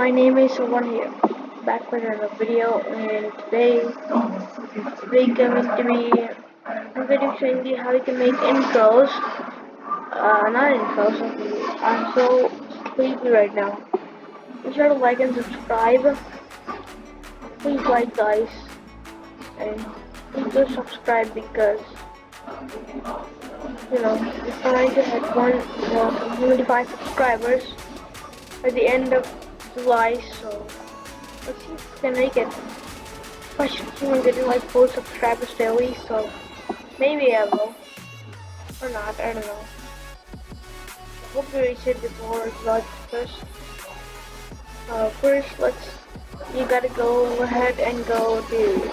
my name is Someone here, back with another video, and today we're going to be I'm going to be showing you how you can make intros. Not intros. Okay. I'm so sleepy right now. Be sure to like and subscribe. Please like, guys, and please do subscribe because we're trying to hit 175 subscribers at the end of July. So let's see if we can make it. I should soon getting like 4 subscribers daily, so maybe I will. Or not, I don't know. I hope we reach it before July 1st. First, you gotta go ahead and go to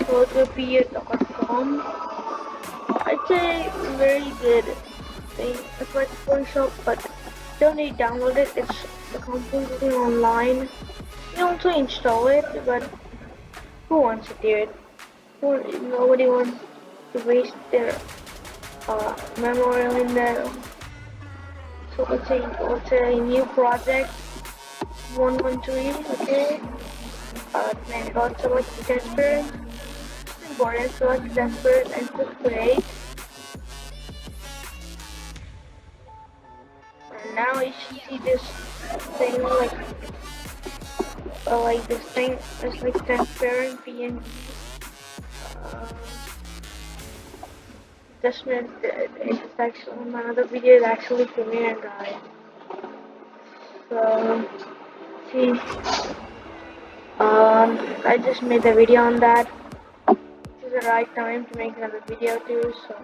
photopia.com. It's a very good thing. It's like Photoshop, but you don't need to download it. It's completely online. You don't also install it, but who wants to do it? Nobody wants to waste their memory in there. So let's say new project 113. Okay. Then go select transparent. It's important. Select transparent and click create. And now you should see this thing like this thing. It's like transparent PNG. Just meant it's actually another video is actually premiere, guys. So see, I just made a video on that. This is the right time to make another video too. So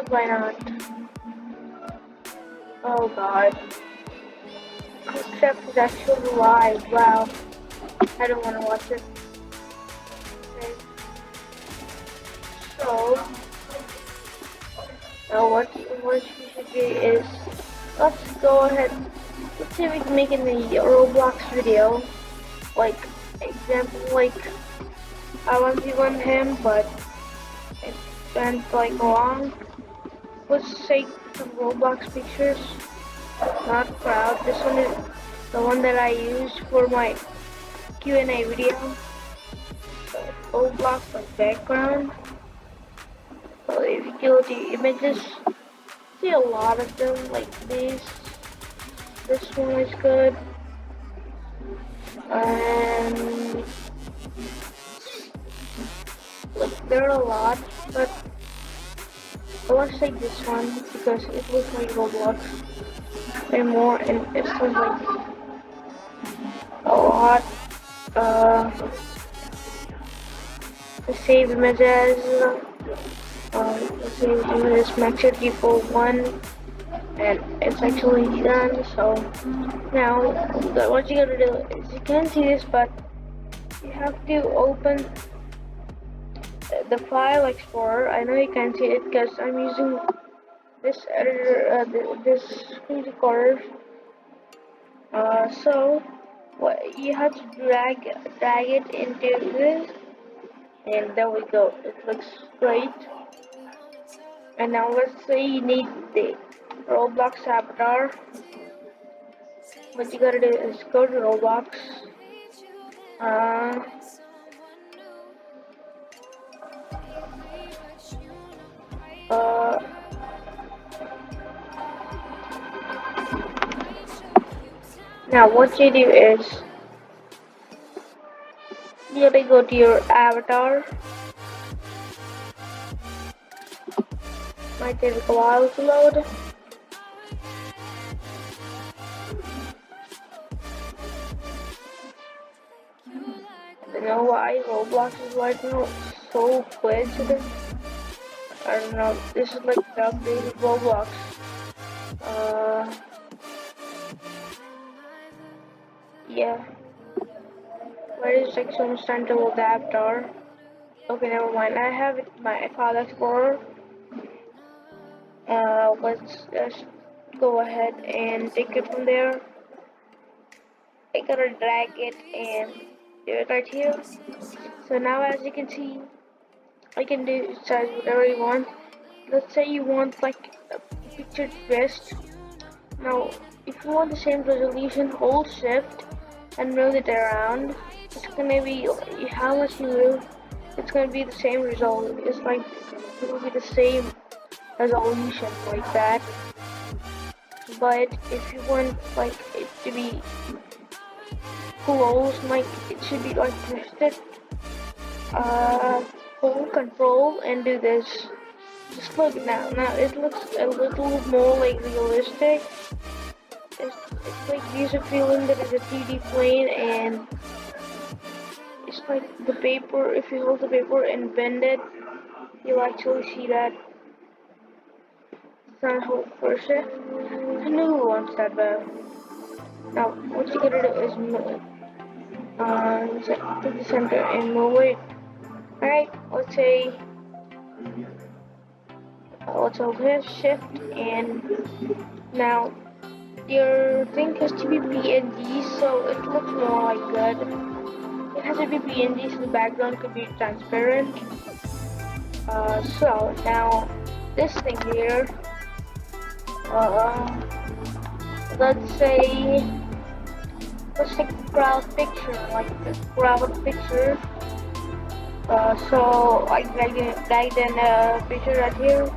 why not? Oh God, Quickstep is actually live. Wow, I don't want to watch it. Okay. So. Now what we should do is, let's go ahead, let's see if we can make it in a Roblox video, like, example, like, I want to want him, but it went, like, wrong. Let's take some Roblox pictures, not crowd. This one is the one that I used for my Q&A video. So, Roblox, like, background. So if you go to images, see a lot of them like this. This one is good. And like there are a lot, but let's take this one because it looks like Roblox and more, and it's like a lot. The save images. Let's see, this max default 1, and it's actually done. So now what you gotta do is, you can't see this, but you have to open the file explorer. I know you can't see it because I'm using this editor, this screen recorder. So what you have to drag it into this, and there we go. It looks great. And now let's say you need the Roblox avatar. What you gotta do is go to Roblox. Now what you do is, you gotta go to your avatar. Might take a while to load. I don't know why Roblox is right now so quick. I don't know. This is like the updated Roblox. Yeah. Where is like so much time to load the avatar? Okay, never mind. I have it my file explorer. Let's just go ahead and take it from there. I gotta drag it and do it right here. So now, as you can see, I can do size whatever you want. Let's say you want like a picture twist. Now, if you want the same resolution, hold shift and move it around. It's gonna be how much you move. It's gonna be the same result. It's like it will be the same resolution like that. But if you want like it to be close, like it should be like twisted. Hold control and do this. Just look now. Now it looks a little more like realistic. It's like gives a feeling that it's a 3D plane, and it's like the paper. If you hold the paper and bend it, you'll actually see that. It's not hold for shift. I know who wants that though. Now what you gotta do is move. To the center and move it. Alright, let's say let's hold shift, and now your thing has to be PNG, so it looks more like good. It has to be PNG, so the background could be transparent. So now this thing here, let's say let's take a crowd picture, like this crowd picture. So I dragged in a picture right here.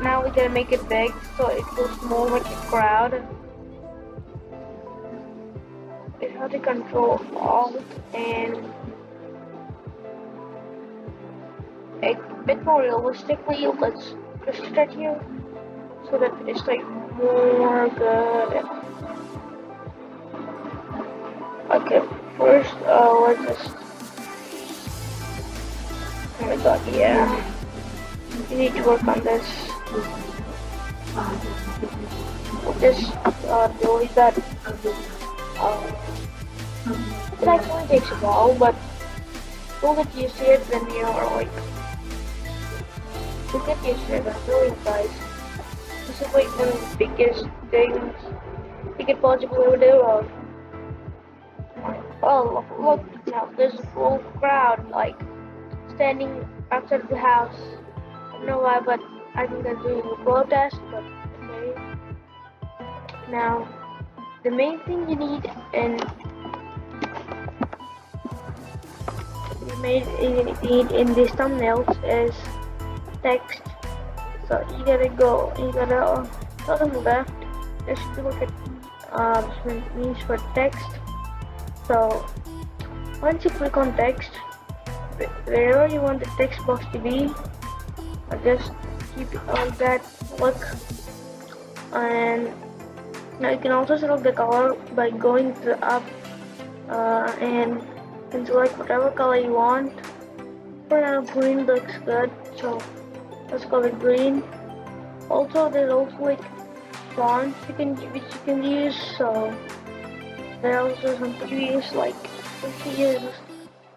Now we gotta make it big so it looks more like a crowd. We have to control Alt and a bit more realistically. Let's push it right here so that it's like more good. Okay, first let's just. Oh my god, yeah. You need to work on this. Just delete that. It actually takes a while, but you'll get used to it when you're like. You'll get used to it eventually, guys. This is like one of the biggest things you could possibly ever do. Oh, look now, there's a whole crowd like standing outside the house. I don't know why, but I think they're doing a protest, but okay. Now, the main thing you need in these thumbnails is text. So you gotta go on the left. There should be like a means for text. So once you click on text, wherever you want the text box to be, just keep it on that look. And now you can also select the color by going to the up and you can select whatever color you want. For now, green looks good, so let's go with green. Also, there's also like fonts which you can use. So there are also some previews like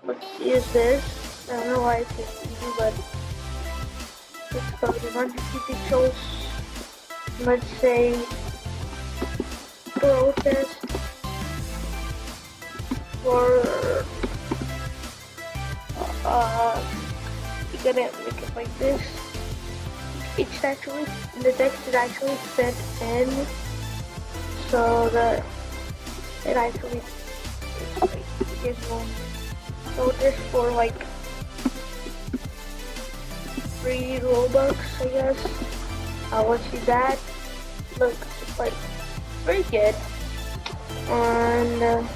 let's use this. I don't know why it's easy, but let's go to 150 pixels. Let's say protest for you gotta make it like this. It's actually the text is actually fit in, so that it actually gives one. So this for like free Robux, I guess. Let's see that. Look, it's like pretty good. And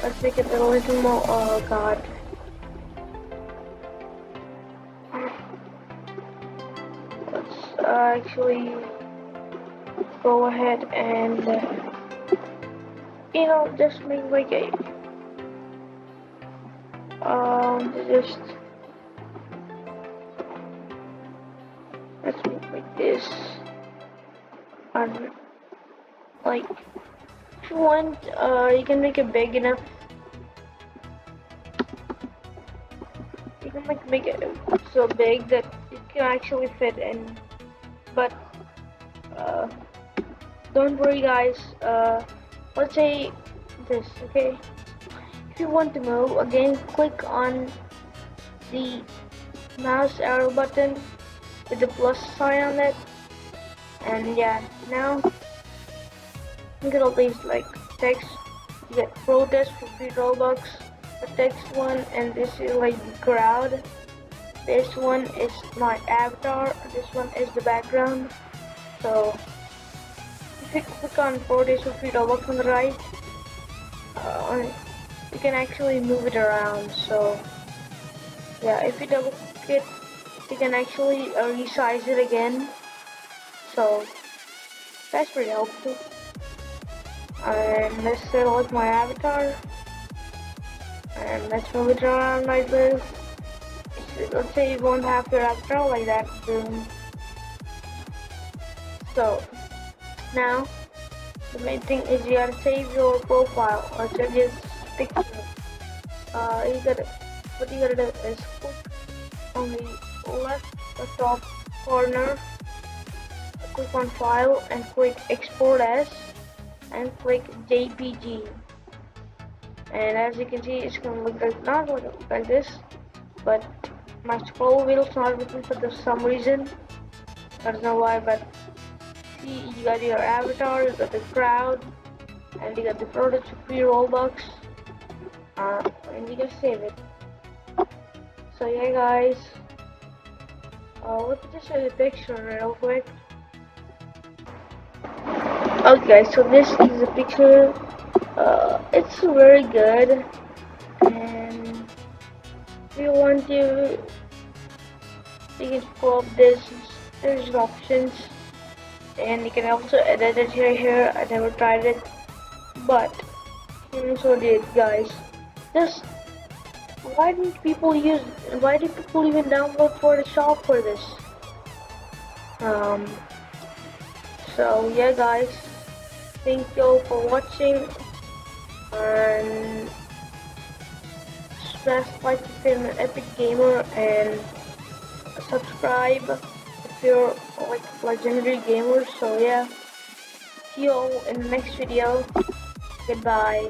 let's make it a little more. Oh god. Let's actually go ahead and just make like a just let's make like this. And like if you want, you can make it big enough. You can make it so big that it can actually fit in. But don't worry, guys. Let's say this, okay? If you want to move, again, click on the mouse arrow button with the plus sign on it, and yeah, Now look at all these like text. You get protest for free Robux, the text one, and this is like the crowd. This one is my avatar. This one is the background. So if you click on protest for free Robux on the right, you can actually move it around. So yeah, if you double click it, you can actually resize it again. So that's pretty helpful. And let's select my avatar, and let's move it around like this. Let's say you won't have your avatar like that. Boom. So now the main thing is you gotta save your profile or save this picture. What you gotta do is click on the left the top corner, click on file and click export as, and click JPG. And as you can see, it's gonna look like not like this, but my scroll wheel's not working for some reason. I don't know why, but see, you got your avatar, you got the crowd, and you got the products for free Robux, and you can save it. So yeah, guys, let me just show you the picture real quick. Okay, so this is the picture. It's very good, and if you want to, you can pull up this. There's options, and you can also edit it here. I never tried it, but here's what it is, guys. Just why do people even download Photoshop for this? So yeah, guys, thank you for watching, and smash like if you're an epic gamer, and subscribe if you're like legendary gamers. So yeah, see you all in the next video. Goodbye.